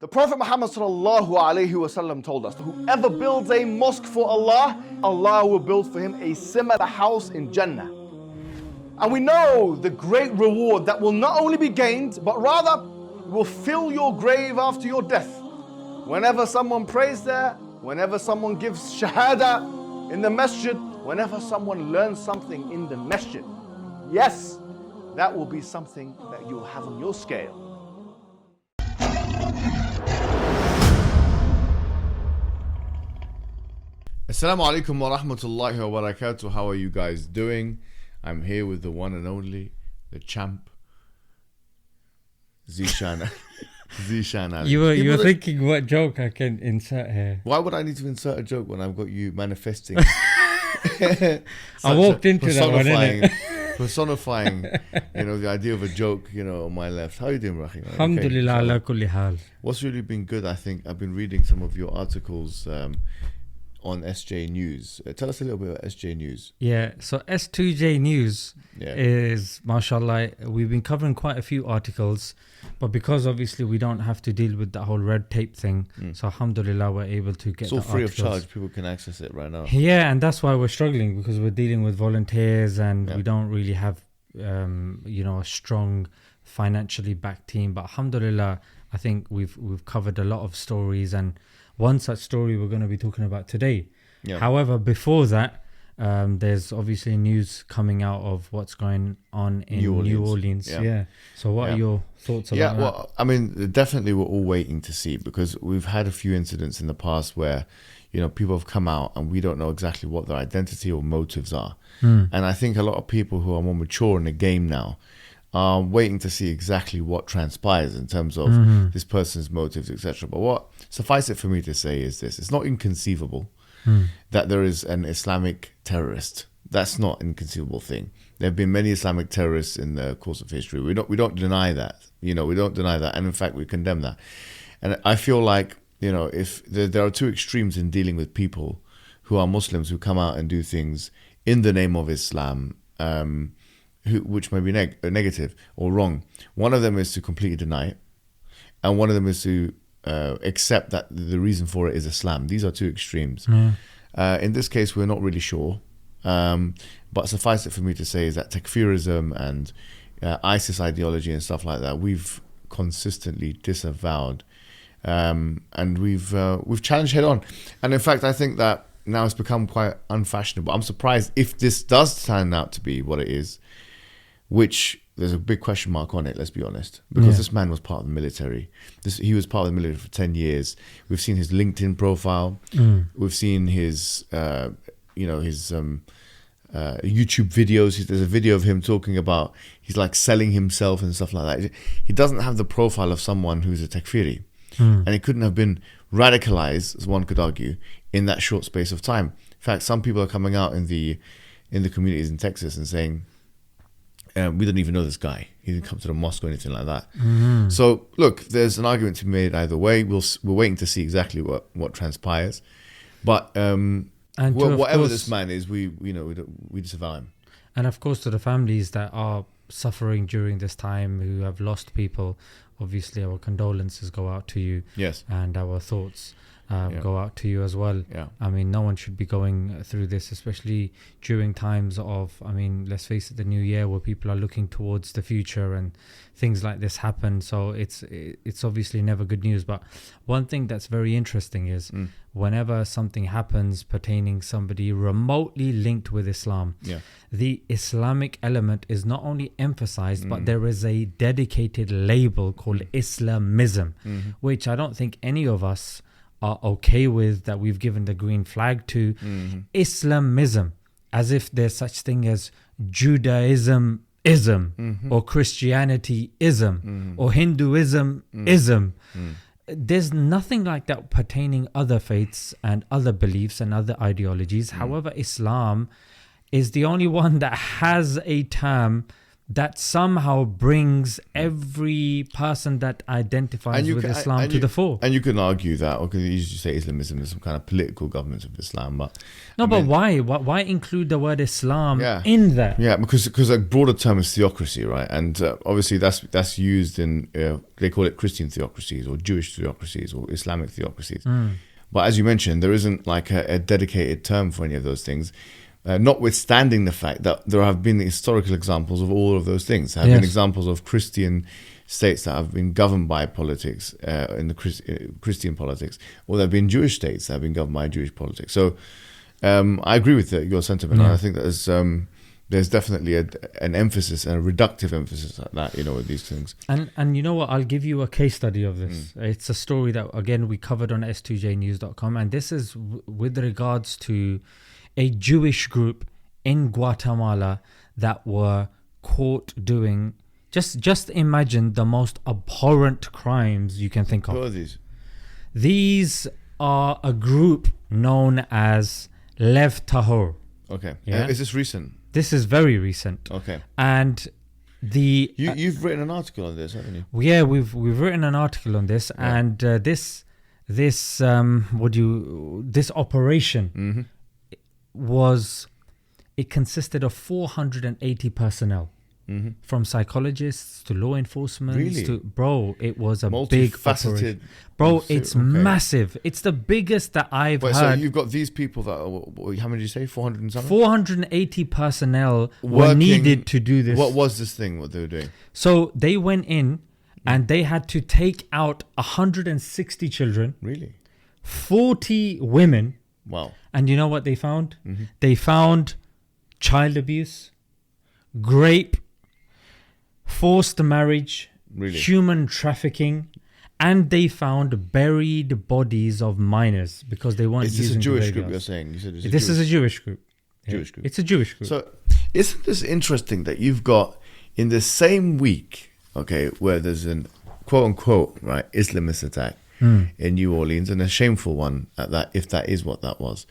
The Prophet Muhammad ﷺ told us that whoever builds a mosque for Allah, Allah will build for him a similar house in Jannah. And we know the great reward that will not only be gained, but rather will fill your grave after your death. Whenever someone prays there, whenever someone gives shahada in the masjid, whenever someone learns something in the masjid, yes, that will be something that you'll have on your scale. Assalamu alaikum wa rahmatullahi wa barakatuh. How are you guys doing? I'm here with the one and only, the champ, 𝙒𝙤𝙤𝙤𝙤. You were thinking what joke I can insert here. Why would I need to insert a joke when I've got you manifesting? I walked into that one, innit? Personifying, the idea of a joke, on my left. How are you doing, Rahim? Alhamdulillah ala kulli hal. What's really been good, I think, I've been reading some of your articles on SJ News. Tell us a little bit about SJ News. Yeah, so S2J News is, mashallah, we've been covering quite a few articles, but because obviously we don't have to deal with the whole red tape thing, so alhamdulillah we're able to get it's all the free articles. of charge. People can access it right now. Yeah, and that's why we're struggling, because we're dealing with volunteers and we don't really have, a strong financially backed team. But alhamdulillah, I think we've covered a lot of stories, and one such story we're going to be talking about today. Yeah. However, before that, there's obviously news coming out of what's going on in New Orleans. Yeah. So what are your thoughts about that? Yeah, well, I mean, definitely we're all waiting to see, because we've had a few incidents in the past where, people have come out and we don't know exactly what their identity or motives are. And I think a lot of people who are more mature in the game now are waiting to see exactly what transpires in terms of this person's motives, etc. But what suffice it for me to say is this: it's not inconceivable that there is an Islamic terrorist. That's not an inconceivable thing. There have been many Islamic terrorists in the course of history. We don't deny that. We don't deny that, and in fact we condemn that. And I feel like if there are two extremes in dealing with people who are Muslims who come out and do things in the name of Islam, which may be negative or wrong. One of them is to completely deny it, and one of them is to accept that the reason for it is Islam. These are two extremes. In this case, we're not really sure, but suffice it for me to say is that takfirism and ISIS ideology and stuff like that, we've consistently disavowed, and we've challenged head on. And in fact, I think that now it's become quite unfashionable. I'm surprised if this does turn out to be what it is, which there's a big question mark on it, let's be honest, because this man was part of the military. He was part of the military for 10 years. We've seen his LinkedIn profile. We've seen his YouTube videos. There's a video of him talking about, he's like selling himself and stuff like that. He doesn't have the profile of someone who's a takfiri. And he couldn't have been radicalized, as one could argue, in that short space of time. In fact, some people are coming out in the communities in Texas and saying, we don't even know this guy. He didn't come to the mosque or anything like that. So, look, there's an argument to be made either way. We're waiting to see exactly what transpires. But whatever this man is, we disavow him. And of course, to the families that are suffering during this time, who have lost people, obviously our condolences go out to you. Yes. And our thoughts go out to you as well. Yeah. I mean, no one should be going through this, especially during times of, let's face it, the new year, where people are looking towards the future and things like this happen. So it's obviously never good news. But one thing that's very interesting is whenever something happens pertaining somebody remotely linked with Islam, the Islamic element is not only emphasized, but there is a dedicated label called Islamism, which I don't think any of us are okay with, that we've given the green flag to. Islamism, as if there's such thing as Judaism-ism or Christianity-ism or Hinduism-ism. There's nothing like that pertaining other faiths and other beliefs and other ideologies. However, Islam is the only one that has a term that somehow brings every person that identifies with Islam to the fore. And you can argue that, or you usually say Islamism is some kind of political government of Islam, but why? Why include the word Islam in there? Yeah, because a broader term is theocracy, right? And obviously that's used in they call it Christian theocracies or Jewish theocracies or Islamic theocracies. But as you mentioned, there isn't like a dedicated term for any of those things. Notwithstanding the fact that there have been historical examples of all of those things. There have been examples of Christian states that have been governed by politics, in the Christian politics, or there have been Jewish states that have been governed by Jewish politics. So I agree with your sentiment. I think that there's definitely an emphasis, and a reductive emphasis at that, with these things. And you know what? I'll give you a case study of this. It's a story that, again, we covered on s2jnews.com, and this is with regards to a Jewish group in Guatemala that were caught doing, just imagine the most abhorrent crimes you can think of. What are these? These are a group known as 𝙒𝙤𝙪𝙞𝙧. Okay. Yeah? Is this recent? This is very recent. Okay. And you've written an article on this, haven't you? Yeah, we've written an article on this, and this operation it consisted of 480 personnel, from psychologists to law enforcement. Really? It was a big operation. It's massive. It's the biggest that I've heard. So you've got these people that are, how many did you say? 400 and something? 480 personnel were needed to do this. What was this thing, what they were doing? So they went in and they had to take out 160 children. Really? 40 women. Wow. And you know what they found? They found child abuse, rape, forced marriage, human trafficking, and they found buried bodies of minors because they weren't using the Is this a Jewish graveyards. group you're saying? You said This is a Jewish group. Jewish group. It's a Jewish group. So isn't this interesting that you've got in the same week, where there's an quote unquote, right, Islamist attack in New Orleans, and a shameful one at that, if that is what that was.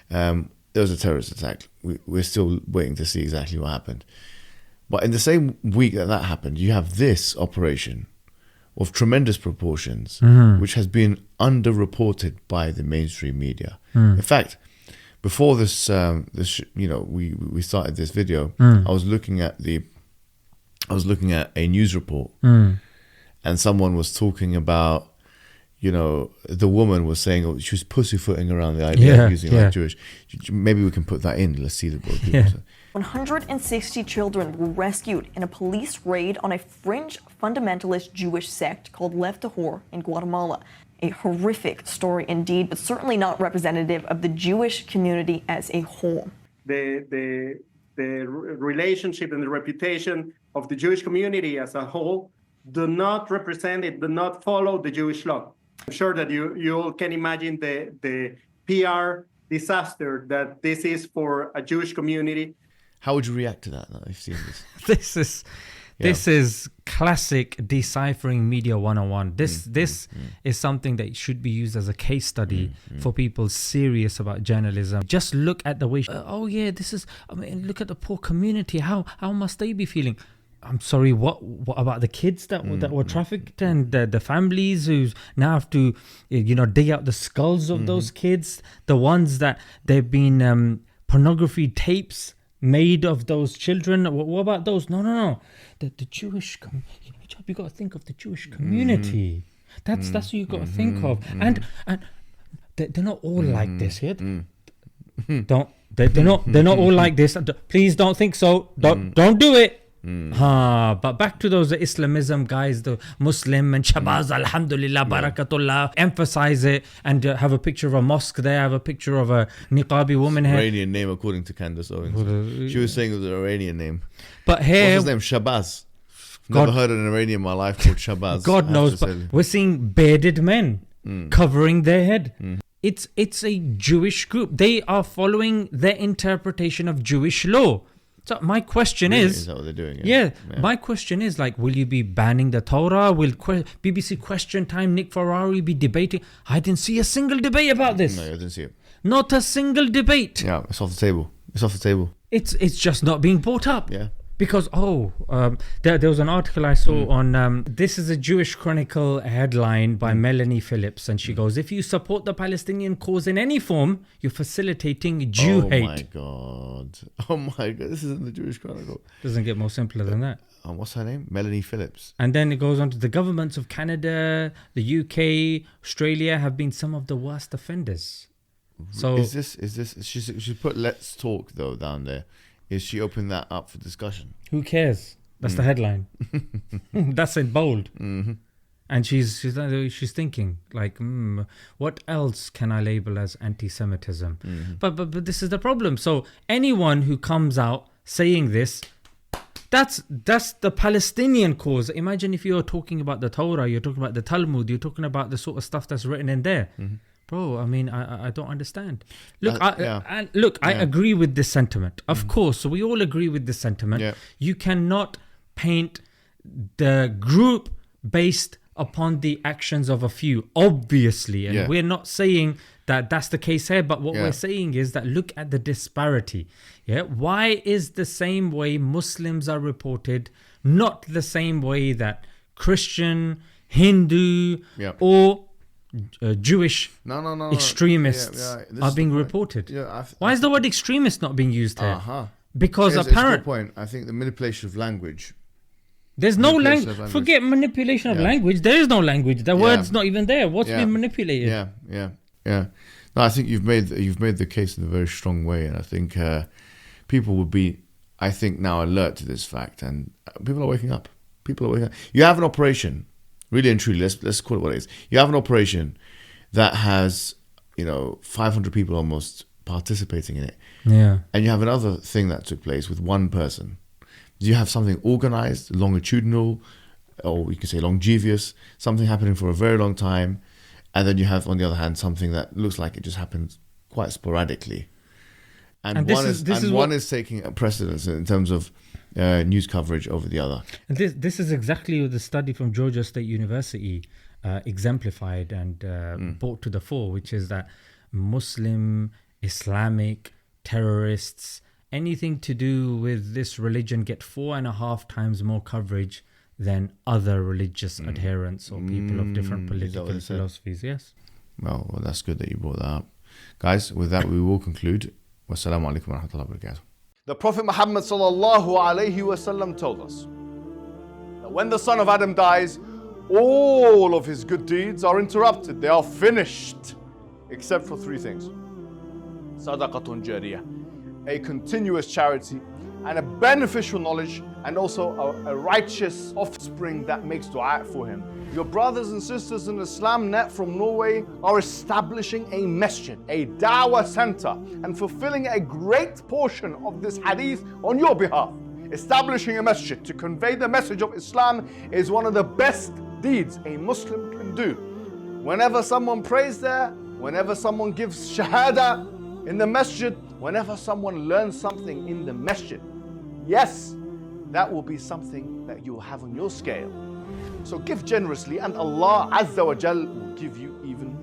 There was a terrorist attack. We're still waiting to see exactly what happened. But in the same week that happened, you have this operation of tremendous proportions, which has been underreported by the mainstream media. In fact, before this, we started this video, I was looking at a news report, and someone was talking about, the woman was saying, she was pussyfooting around the idea of using like Jewish. Maybe we can put that in. Let's see the book. 160 children were rescued in a police raid on a fringe fundamentalist Jewish sect called 𝙒𝙤𝙪𝙞𝙧 in Guatemala. A horrific story indeed, but certainly not representative of the Jewish community as a whole. The relationship and the reputation of the Jewish community as a whole do not follow the Jewish law. I'm sure that you all can imagine the PR disaster that this is for a Jewish community. How would you react to that? I've seen this. This is classic deciphering media 101. This is something that should be used as a case study for people serious about journalism. Just look at the way. Look at the poor community. How must they be feeling? I'm sorry, what about the kids that were trafficked, and the families who now have to, dig out the skulls of those kids, the ones that there've been pornography tapes made of those children. What about those? No. The Jewish you got to think of the Jewish community. That's what you got to think of. And they're not all like this here. They're not all like this. Please don't think so. Don't do it. But back to those Islamism guys, the Muslim and Shabaz, Alhamdulillah, Barakatullah, emphasize it and have a picture of a mosque there, have a picture of a niqabi woman here. Iranian name, according to Candace Owens. She was saying it was an Iranian name. But here, what's his name? Shabazz. Never heard of an Iranian in my life called Shabazz. God knows, but we're seeing bearded men covering their head. It's a Jewish group. They are following their interpretation of Jewish law. So my question is that what they're doing? My question is, will you be banning the Torah? Will BBC Question Time, Nick Ferrari be debating? I didn't see a single debate about this. No, I didn't see it. Not a single debate. Yeah, it's off the table. It's It's just not being brought up. Yeah. Because there was an article I saw on this is a Jewish Chronicle headline by Melanie Phillips, and she goes, if you support the Palestinian cause in any form, you're facilitating Jew hate. Oh my god, this isn't the Jewish Chronicle. Doesn't get more simpler than that. What's her name? Melanie Phillips. And then it goes on to the governments of Canada, the UK, Australia have been some of the worst offenders. So is this she put let's talk though down there. Is she opening that up for discussion? Who cares? That's the headline. That's in bold. And she's thinking like, what else can I label as anti-Semitism? But this is the problem. So anyone who comes out saying this, that's the Palestinian cause. Imagine if you're talking about the Torah, you're talking about the Talmud, you're talking about the sort of stuff that's written in there. Bro, I mean, I don't understand. Look, I agree with this sentiment. Of course, so we all agree with this sentiment. Yeah. You cannot paint the group based upon the actions of a few, obviously. And we're not saying that that's the case here, but what we're saying is that look at the disparity. Yeah, why is the same way Muslims are reported not the same way that Christian, Hindu, or Jewish extremists are being reported? Why is the word extremist not being used here? Because apparently, it's a good point. I think the manipulation of language. There's no language. Forget manipulation of language. There is no language. The word's not even there. What's been manipulated? Yeah. No, I think you've made the case in a very strong way, and I think people would be, I think, now alert to this fact, and people are waking up. You have an operation, really and truly. Let's call it what it is. You have an operation that has 500 people almost participating in it. Yeah. And you have another thing that took place with one person. You have something organized, longitudinal, or you can say longevious, something happening for a very long time. And then you have, on the other hand, something that looks like it just happens quite sporadically. And one is taking a precedence in terms of news coverage over the other. And this is exactly what the study from Georgia State University exemplified and brought to the fore, which is that Muslim, Islamic, terrorists, anything to do with this religion get 4.5 times more coverage than other religious adherents or people of different political philosophies. Yes. Well, that's good that you brought that up. Guys, with that, we will conclude. Wassalamu alaikum wa rahmatullahi wa barakatuh. The Prophet Muhammad sallallahu alayhi wasallam told us that when the son of Adam dies, all of his good deeds are interrupted. They are finished, except for 3 things. Sadaqatun jariyah, a continuous charity, and a beneficial knowledge, and also a righteous offspring that makes dua for him. Your brothers and sisters in Islam Net from Norway are establishing a masjid, a da'wah center, and fulfilling a great portion of this hadith on your behalf. Establishing a masjid to convey the message of Islam is one of the best deeds a Muslim can do. Whenever someone prays there, whenever someone gives shahada in the masjid, whenever someone learns something in the masjid, yes, that will be something that you will have on your scale. So give generously and Allah Azza wa Jal will give you even